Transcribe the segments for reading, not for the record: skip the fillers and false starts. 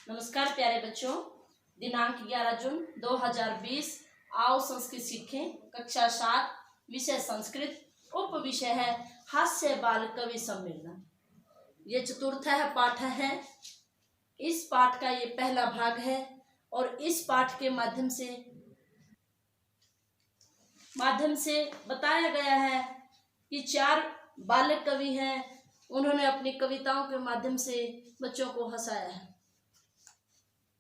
नमस्कार प्यारे बच्चों, दिनांक 11 जून 2020। आओ संस्कृत सीखें। कक्षा 7, विषय संस्कृत, उप विषय है हास्य बाल कवि सम्मेलन। ये चतुर्थ पाठ है। इस पाठ का ये पहला भाग है और इस पाठ के माध्यम से बताया गया है कि 4 बालक कवि हैं। उन्होंने अपनी कविताओं के माध्यम से बच्चों को हंसाया है।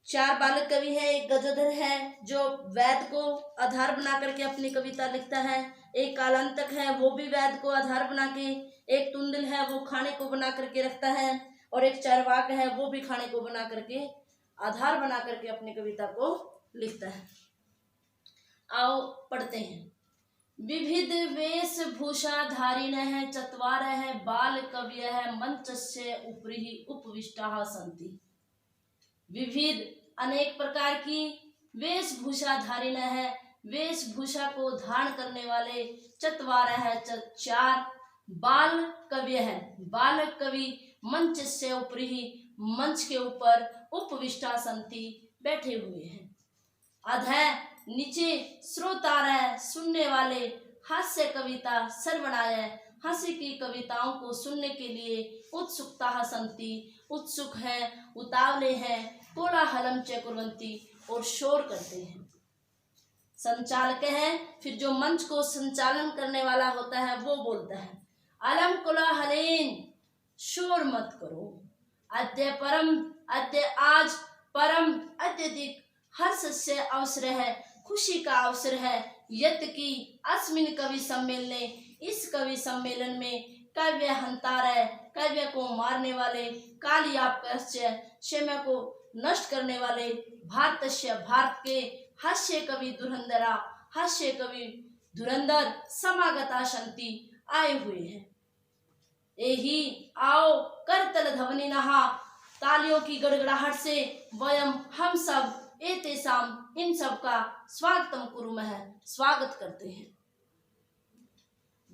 4 बालक कवि हैं। एक गजोधर है जो वेद को आधार बना करके अपनी कविता लिखता है। एक कालांतक है, वो भी वेद को आधार बना के। एक तुंदिल है, वो खाने को बना करके रखता है। और एक चार्वाक है, वो भी खाने को बना करके आधार बना करके अपनी कविता को लिखता है। आओ पढ़ते हैं। विविध वेशभूषा धारिणः चत्वारः बाल कवयः मंचस्य उपरि उपविष्टाः सन्ति। विविध अनेक प्रकार की वेशभूषा धारिण है, वेशभूषा को धारण करने वाले 4 बाल कवि है। बालक कवि मंच से ऊपरी ही मंच के ऊपर उपविष्टा संति बैठे हुए हैं। अधः नीचे श्रोतारः सुनने वाले, हास्य कविता श्रवणाय हंसी की कविताओं को सुनने के लिए उत्सुकता संति उत्सुक है, उतावले हैं। कोलाहलम च कुर्वन्ति और शोर करते हैं। संचालक है, फिर जो मंच को संचालन करने वाला होता है वो बोलता है, अलम कोलाहलेन, शोर मत करो। अद्य आज परम अत्यधिक हर्ष से अवसर है, खुशी का अवसर है। यत की अस्मिन कवि सम्मेलने, इस कवि सम्मेलन में काव्य हंतारय, काव्य को मारने वाले, कालियापस्य क्षेम को नष्ट करने वाले, भारतस्य भारत के, हास्य कवि धुरंधरा, हास्य कवि धुरंधर समागता संति आए हुए हैं। एही आओ करतल ध्वनि नहा, तालियों की गड़गड़ाहट से वयम हम सब एतेषाम इन सब का स्वागतम कुरुमः, स्वागत करते हैं।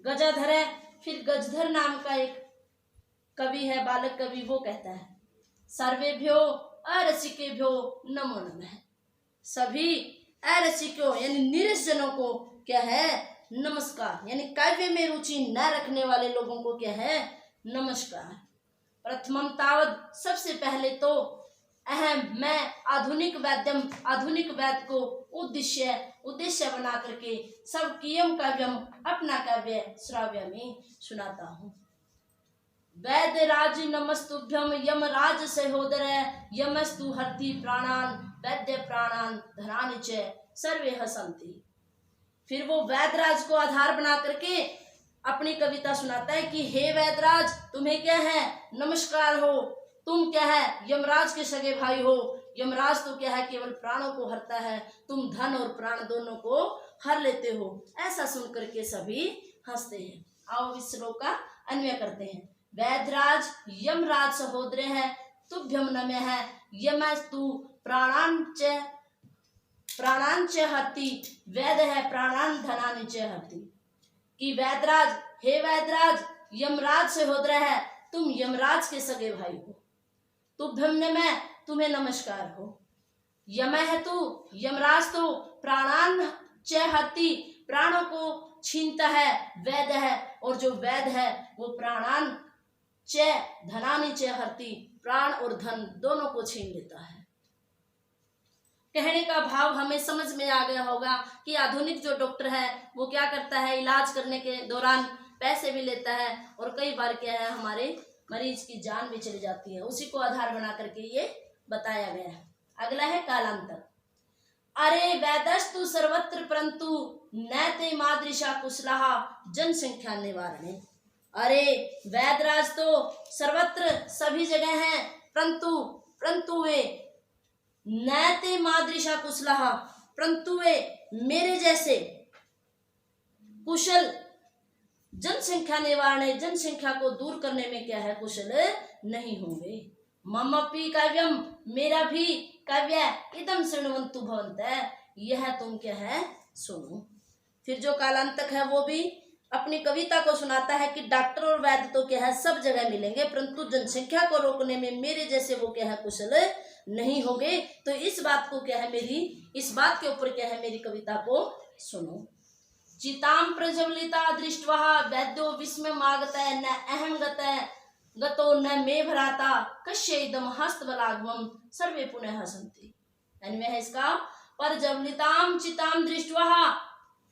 गजाधर है, फिर गजधर नाम का एक कवि है, बालक कवि, वो कहता है, सर्वेभ्यो अरसिकेभ्यो नमो नमः। सभी अरसिकों यानी नीरस जनों को क्या है, नमस्कार। यानी काव्य में रुचि न रखने वाले लोगों को क्या है, नमस्कार। प्रथमम तावद, सबसे पहले तो अहम मैं आधुनिक वेद को उद्देश्य बना करके सब कियम काव्यम, अपना काव्य श्राव्य में सुनाता हूँ। वैद्यराज नमस्तुभ्यम यमराज सहोदर, यमस्तु हरति प्राणान वैद्य प्राणान धनानि च सर्वे हसन्ति। फिर वो वैद्यराज को आधार बना करके अपनी कविता सुनाता है कि हे वैद्यराज, तुम्हें क्या है, नमस्कार हो। तुम क्या है, यमराज के सगे भाई हो। यमराज तो क्या है, केवल प्राणों को हरता है, तुम धन और प्राण दोनों को हर लेते हो। ऐसा सुन करके सभी हंसते हैं। आओ इस श्लोक का अन्वय करते हैं। वैद्यराज यमराज सहोदर है, तुभ्यम नमः है, यमस्तु प्राणान च हरति, वैद है प्राणान धनानि च हरति। कि वैद्यराज, हे वैद्यराज, यमराज सहोदर है, तुम यमराज के सगे भाई हो। तुभ्यम नमः, तुम्हें नमस्कार हो। यम है तू, यमराज तो प्राणान च हरति, प्राणों को छीनता है। वैद है, और जो वैद है वो प्राणान च धनानि च हरति, प्राण और धन दोनों को छीन लेता है। कहने का भाव हमें समझ में आ गया होगा कि आधुनिक जो डॉक्टर है वो क्या करता है, इलाज करने के दौरान पैसे भी लेता है और कई बार क्या है, हमारे मरीज की जान भी चली जाती है। उसी को आधार बना करके ये बताया गया है। अगला है कालांतर। अरे वैदस्तु सर्वत्र परंतु नैते मादृशा कुशलाः जनसंख्या निवारणे। अरे वैदराज तो सर्वत्र सभी जगह हैं, परंतु वे नैते मादृशा कुशलाः, परंतु वे मेरे जैसे कुशल जनसंख्या निवारण, जनसंख्या को दूर करने में क्या है, कुशल नहीं होंगे। ममपि काव्यम, मेरा भी काव्य इदम शृण्वन्तु भवन्तः, यह तुम क्या है, सुनो। फिर जो कालांतक है वो भी अपनी कविता को सुनाता है कि डॉक्टर और वैद्य तो क्या है, सब जगह मिलेंगे, परंतु जनसंख्या को रोकने में मेरे जैसे वो क्या है, कुशल नहीं होगे तो इस बात को क्या है मेरी, इस बात के ऊपर क्या है मेरी कविता को सुनो। चितां प्रज्वलिता दृष्ट्वा वैद्यो विस्मयमागतः न अहं गतो न मे भ्राता कस्य इदं हस्तबलाघ्वं सर्वे पुनः हसन्ति। यानी वह इसका प्रज्वलितां चितां दृष्ट्वा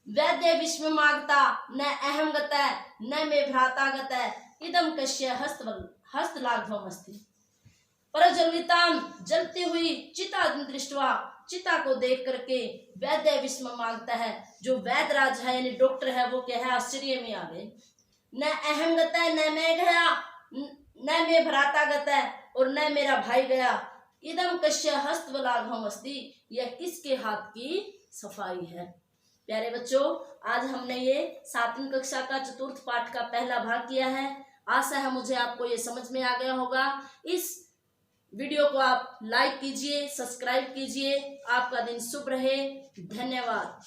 वैद्य विस्मयमागता न अहं गतः न मे भ्राता गतः इदं कस्य हस्तलाघ्वम् अस्ति। प्रज्वलितां जलती हुई चिता दृष्ट्वा, चिता को देख करके वैद्य विस्मय मांगता है, जो वैद्यराज है यानी डॉक्टर है वो क्या है आश्चर्य में आ गए। न अहम गता है, न मैं गया, न मैं भ्राता गता है और न मेरा भाई गया। इदम कश्य हस्तबलाघ्वम् अस्ति, यह किसके हाथ की सफाई है। प्यारे बच्चों, आज हमने ये 7वीं कक्षा का चतुर्थ पाठ का पहला भाग किया है। आशा है मुझे आपको ये समझ में आ गया होगा। इस वीडियो को आप लाइक कीजिए, सब्सक्राइब कीजिए। आपका दिन शुभ रहे। धन्यवाद।